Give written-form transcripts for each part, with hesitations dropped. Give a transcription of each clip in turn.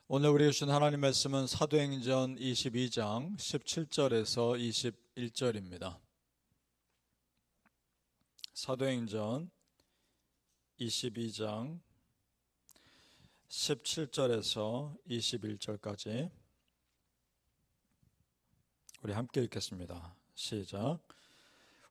오늘 우리에게 주신 하나님 말씀은 사도행전 22장 17절에서 21절입니다. 사도행전 22장 17절에서 21절까지 우리 함께 읽겠습니다. 시작.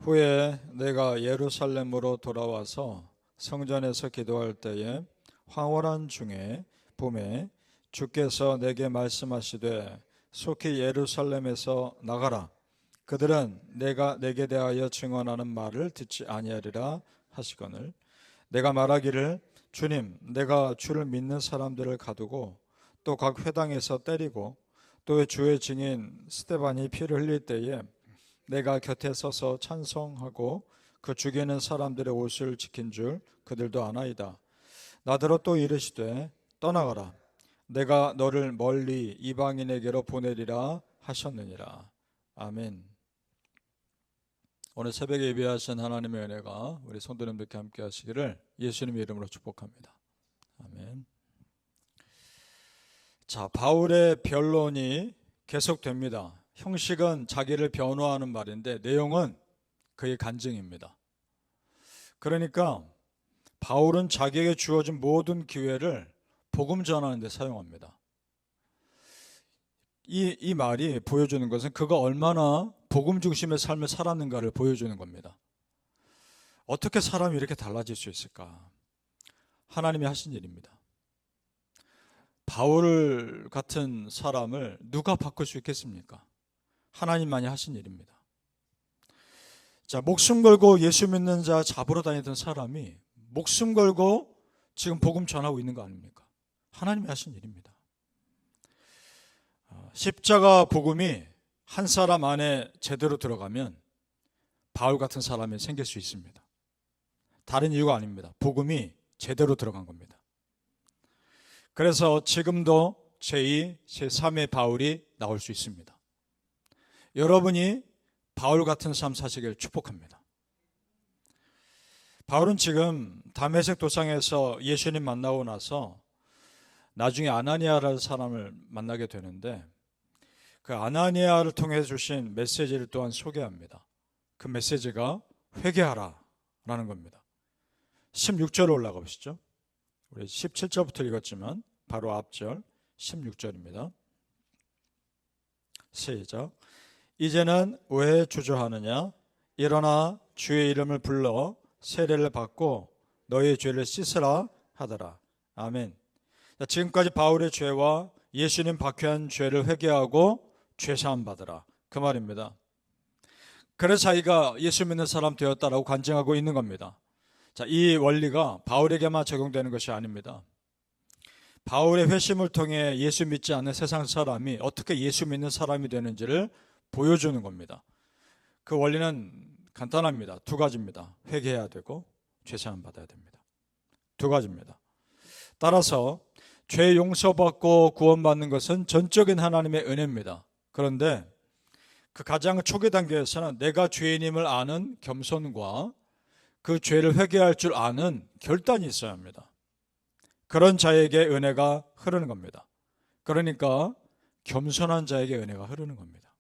후에 내가 예루살렘으로 돌아와서 성전에서 기도할 때에 황홀한 중에 봄에 주께서 내게 말씀하시되 속히 예루살렘에서 나가라. 그들은 내가 내게 대하여 증언하는 말을 듣지 아니하리라 하시거늘 내가 말하기를 주님, 내가 주를 믿는 사람들을 가두고 또 각 회당에서 때리고 또 주의 증인 스데반이 피를 흘릴 때에 내가 곁에 서서 찬송하고 그 죽이는 사람들의 옷을 지킨 줄 그들도 아나이다. 나더러 또 이르시되 떠나가라. 내가 너를 멀리 이방인에게로 보내리라 하셨느니라. 아멘. 오늘 새벽에 예배하신 하나님의 은혜가 우리 성도님들께 함께 하시기를 예수님의 이름으로 축복합니다. 아멘. 자, 바울의 변론이 계속됩니다. 형식은 자기를 변호하는 말인데 내용은 그의 간증입니다. 그러니까 바울은 자기에게 주어진 모든 기회를 복음 전하는 데 사용합니다. 이 말이 보여주는 것은 그가 얼마나 복음 중심의 삶을 살았는가를 보여주는 겁니다. 어떻게 사람이 이렇게 달라질 수 있을까? 하나님이 하신 일입니다. 바울 같은 사람을 누가 바꿀 수 있겠습니까? 하나님만이 하신 일입니다. 자, 목숨 걸고 예수 믿는 자 잡으러 다니던 사람이 목숨 걸고 지금 복음 전하고 있는 거 아닙니까? 하나님이 하신 일입니다. 십자가 복음이 한 사람 안에 제대로 들어가면 바울 같은 사람이 생길 수 있습니다. 다른 이유가 아닙니다. 복음이 제대로 들어간 겁니다. 그래서 지금도 제2, 제3의 바울이 나올 수 있습니다. 여러분이 바울 같은 삶 사시길 축복합니다. 바울은 지금 다메섹 도상에서 예수님 만나고 나서 나중에 아나니아라는 사람을 만나게 되는데 그 아나니아를 통해 주신 메시지를 또한 소개합니다. 그 메시지가 회개하라 라는 겁니다. 16절로 올라가 보시죠. 우리 17절부터 읽었지만 바로 앞절 16절입니다. 시작. 이제는 왜 주저하느냐? 일어나 주의 이름을 불러 세례를 받고 너의 죄를 씻으라 하더라. 아멘. 지금까지 바울의 죄와 예수님 박해한 죄를 회개하고 죄사함 받으라. 그 말입니다. 그래서 자기가 예수 믿는 사람 되었다라고 간증하고 있는 겁니다. 자, 이 원리가 바울에게만 적용되는 것이 아닙니다. 바울의 회심을 통해 예수 믿지 않는 세상 사람이 어떻게 예수 믿는 사람이 되는지를 보여주는 겁니다. 그 원리는 간단합니다. 두 가지입니다. 회개해야 되고 죄사함 받아야 됩니다. 두 가지입니다. 따라서 죄 용서받고 구원받는 것은 전적인 하나님의 은혜입니다. 그런데 그 가장 초기 단계에서는 내가 죄인임을 아는 겸손과 그 죄를 회개할 줄 아는 결단이 있어야 합니다. 그런 자에게 은혜가 흐르는 겁니다. 그러니까 겸손한 자에게 은혜가 흐르는 겁니다.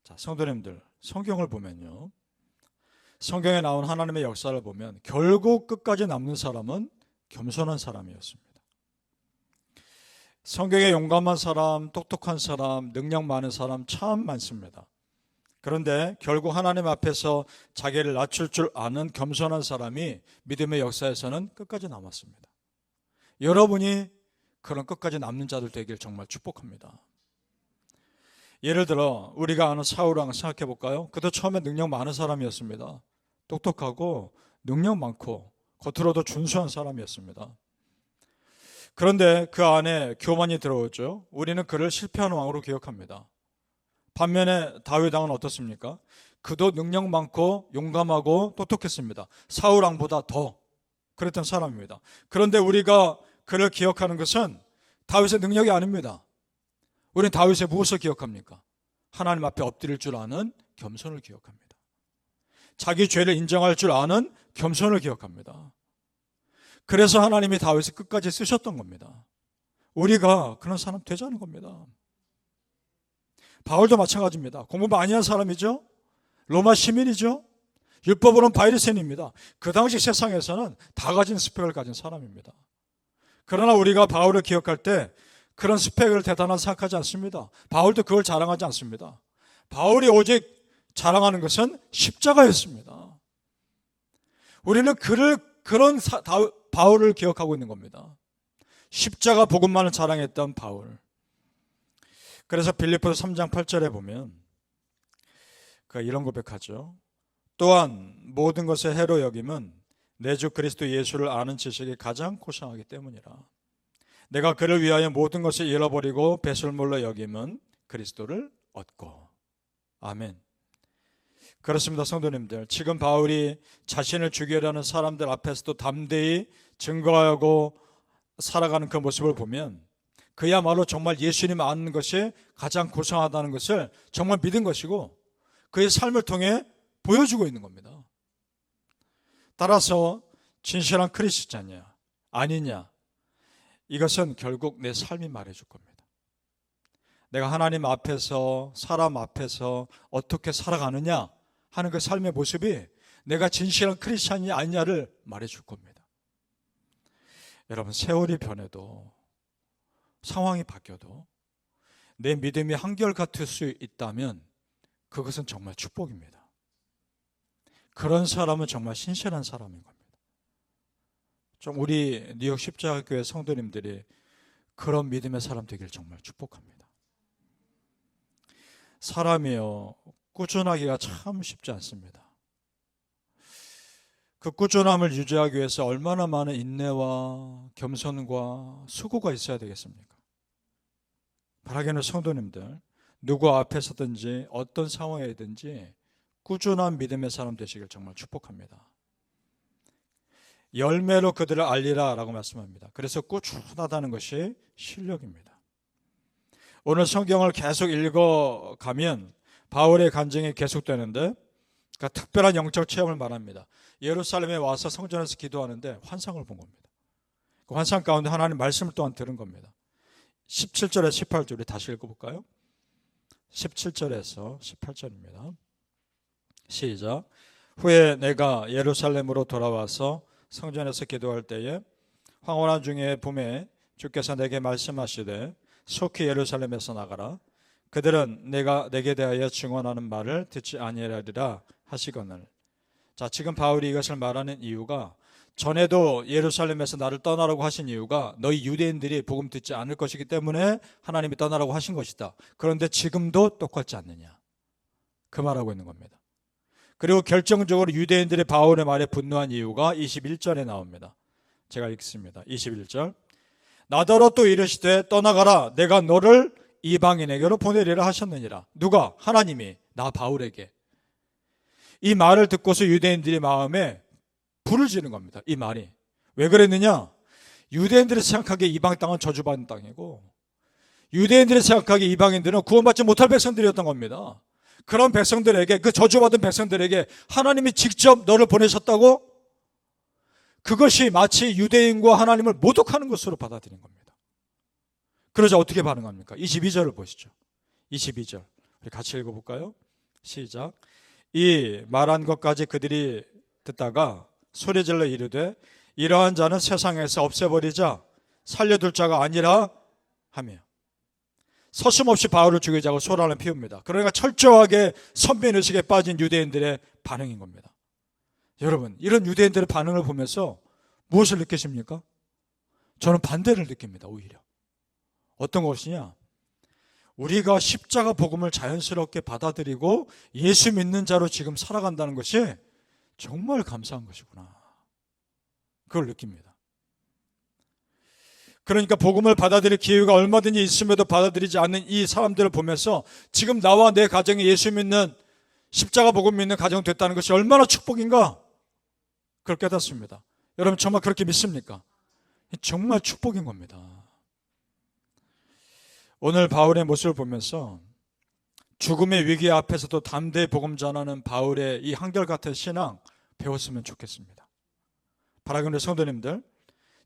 자, 성도님들, 성경을 보면요, 성경에 나온 하나님의 역사를 보면 결국 끝까지 남는 사람은 겸손한 사람이었습니다. 성경에 용감한 사람, 똑똑한 사람, 능력 많은 사람 참 많습니다. 그런데 결국 하나님 앞에서 자기를 낮출 줄 아는 겸손한 사람이 믿음의 역사에서는 끝까지 남았습니다. 여러분이 그런 끝까지 남는 자들 되길 정말 축복합니다. 예를 들어 우리가 아는 사울왕 생각해 볼까요? 그도 처음에 능력 많은 사람이었습니다. 똑똑하고 능력 많고 겉으로도 준수한 사람이었습니다. 그런데 그 안에 교만이 들어오죠. 우리는 그를 실패한 왕으로 기억합니다. 반면에 다윗 왕은 어떻습니까? 그도 능력 많고 용감하고 똑똑했습니다. 사울 왕보다 더 그랬던 사람입니다. 그런데 우리가 그를 기억하는 것은 다윗의 능력이 아닙니다. 우리는 다윗의 무엇을 기억합니까? 하나님 앞에 엎드릴 줄 아는 겸손을 기억합니다. 자기 죄를 인정할 줄 아는 겸손을 기억합니다. 그래서 하나님이 다윗을 끝까지 쓰셨던 겁니다. 우리가 그런 사람 되자는 겁니다. 바울도 마찬가지입니다. 공부 많이 한 사람이죠. 로마 시민이죠. 율법으로는 바리새인입니다. 그 당시 세상에서는 다 가진 스펙을 가진 사람입니다. 그러나 우리가 바울을 기억할 때 그런 스펙을 대단하다 생각하지 않습니다. 바울도 그걸 자랑하지 않습니다. 바울이 오직 자랑하는 것은 십자가였습니다. 우리는 그런 바울을 기억하고 있는 겁니다. 십자가 복음만을 자랑했던 바울. 그래서 빌립보서 3장 8절에 보면 이런 고백하죠. 또한 모든 것을 해로 여김은 내 주 그리스도 예수를 아는 지식이 가장 고상하기 때문이라. 내가 그를 위하여 모든 것을 잃어버리고 배설물로 여김은 그리스도를 얻고. 아멘. 그렇습니다, 성도님들. 지금 바울이 자신을 죽이려는 사람들 앞에서도 담대히 증거하고 살아가는 그 모습을 보면 그야말로 정말 예수님 아는 것이 가장 고상하다는 것을 정말 믿은 것이고 그의 삶을 통해 보여주고 있는 겁니다. 따라서 진실한 크리스찬이냐 아니냐, 이것은 결국 내 삶이 말해줄 겁니다. 내가 하나님 앞에서 사람 앞에서 어떻게 살아가느냐 하는 그 삶의 모습이 내가 진실한 크리스찬이 아니냐를 말해줄 겁니다. 여러분, 세월이 변해도 상황이 바뀌어도 내 믿음이 한결같을 수 있다면 그것은 정말 축복입니다. 그런 사람은 정말 신실한 사람인 겁니다. 좀 우리 뉴욕 십자가교회 성도님들이 그런 믿음의 사람 되길 정말 축복합니다. 사람이요, 꾸준하기가 참 쉽지 않습니다. 그 꾸준함을 유지하기 위해서 얼마나 많은 인내와 겸손과 수고가 있어야 되겠습니까? 바라기는 성도님들, 누구 앞에서든지 어떤 상황이든지 꾸준한 믿음의 사람 되시길 정말 축복합니다. 열매로 그들을 알리라 라고 말씀합니다. 그래서 꾸준하다는 것이 실력입니다. 오늘 성경을 계속 읽어가면 바울의 간증이 계속되는데 특별한 영적 체험을 말합니다. 예루살렘에 와서 성전에서 기도하는데 환상을 본 겁니다. 그 환상 가운데 하나님 말씀을 또한 들은 겁니다. 17절에 18절 우리 다시 읽어볼까요? 17절에서 18절입니다. 시작. 후에 내가 예루살렘으로 돌아와서 성전에서 기도할 때에 황홀한 중에 봄에 주께서 내게 말씀하시되 속히 예루살렘에서 나가라. 그들은 내가 내게 대하여 증언하는 말을 듣지 아니하리라 하시거늘. 자, 지금 바울이 이것을 말하는 이유가 전에도 예루살렘에서 나를 떠나라고 하신 이유가 너희 유대인들이 복음 듣지 않을 것이기 때문에 하나님이 떠나라고 하신 것이다. 그런데 지금도 똑같지 않느냐, 그 말하고 있는 겁니다. 그리고 결정적으로 유대인들이 바울의 말에 분노한 이유가 21절에 나옵니다. 제가 읽습니다. 21절. 나더러 또 이르시되 떠나가라. 내가 너를 이방인에게로 보내리라 하셨느니라. 누가? 하나님이 나 바울에게. 이 말을 듣고서 유대인들이 마음에 불을 지는 겁니다. 이 말이. 왜 그랬느냐? 유대인들이 생각하기에 이방 땅은 저주받은 땅이고 유대인들이 생각하기에 이방인들은 구원받지 못할 백성들이었던 겁니다. 그런 백성들에게, 그 저주받은 백성들에게 하나님이 직접 너를 보내셨다고? 그것이 마치 유대인과 하나님을 모독하는 것으로 받아들인 겁니다. 그러자 어떻게 반응합니까? 22절을 보시죠. 22절 우리 같이 읽어볼까요? 시작. 이 말한 것까지 그들이 듣다가 소리질러 이르되 이러한 자는 세상에서 없애버리자 살려둘 자가 아니라 하며 서슴없이 바울을 죽이자고 소란을 피웁니다. 그러니까 철저하게 선민의식에 빠진 유대인들의 반응인 겁니다. 여러분, 이런 유대인들의 반응을 보면서 무엇을 느끼십니까? 저는 반대를 느낍니다. 오히려 어떤 것이냐, 우리가 십자가 복음을 자연스럽게 받아들이고 예수 믿는 자로 지금 살아간다는 것이 정말 감사한 것이구나, 그걸 느낍니다. 그러니까 복음을 받아들일 기회가 얼마든지 있음에도 받아들이지 않는 이 사람들을 보면서 지금 나와 내 가정이 예수 믿는, 십자가 복음 믿는 가정 됐다는 것이 얼마나 축복인가, 그걸 깨닫습니다. 여러분 정말 그렇게 믿습니까? 정말 축복인 겁니다. 오늘 바울의 모습을 보면서 죽음의 위기 앞에서도 담대히 복음 전하는 바울의 이 한결같은 신앙 배웠으면 좋겠습니다. 바라기는 성도님들,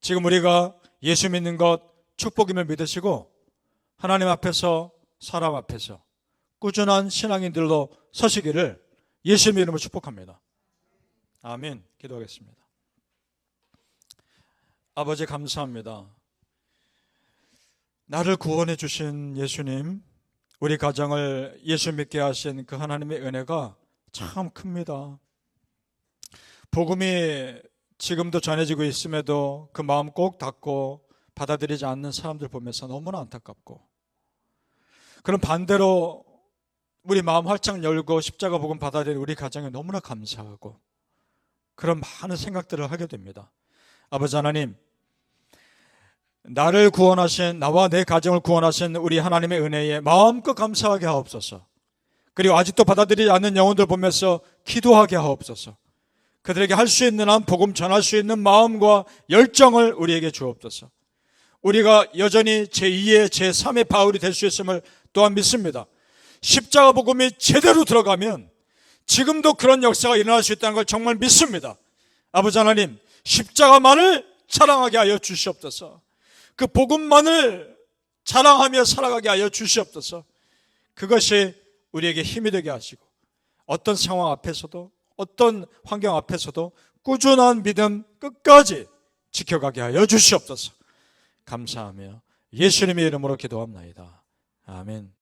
지금 우리가 예수 믿는 것 축복임을 믿으시고 하나님 앞에서 사람 앞에서 꾸준한 신앙인들로 서시기를 예수님의 이름으로 축복합니다. 아멘. 기도하겠습니다. 아버지 감사합니다. 나를 구원해 주신 예수님, 우리 가정을 예수 믿게 하신 그 하나님의 은혜가 참 큽니다. 복음이 지금도 전해지고 있음에도 그 마음 꼭 닫고 받아들이지 않는 사람들 보면서 너무나 안타깝고, 그럼 반대로 우리 마음 활짝 열고 십자가 복음 받아들이는 우리 가정에 너무나 감사하고 그런 많은 생각들을 하게 됩니다. 아버지 하나님, 나를 구원하신, 나와 내 가정을 구원하신 우리 하나님의 은혜에 마음껏 감사하게 하옵소서. 그리고 아직도 받아들이지 않는 영혼들 보면서 기도하게 하옵소서. 그들에게 할 수 있는 한 복음 전할 수 있는 마음과 열정을 우리에게 주옵소서. 우리가 여전히 제2의 제3의 바울이 될 수 있음을 또한 믿습니다. 십자가 복음이 제대로 들어가면 지금도 그런 역사가 일어날 수 있다는 걸 정말 믿습니다. 아버지 하나님, 십자가만을 자랑하게 하여 주시옵소서. 그 복음만을 자랑하며 살아가게 하여 주시옵소서. 그것이 우리에게 힘이 되게 하시고 어떤 상황 앞에서도 어떤 환경 앞에서도 꾸준한 믿음 끝까지 지켜가게 하여 주시옵소서. 감사하며 예수님의 이름으로 기도합나이다. 아멘.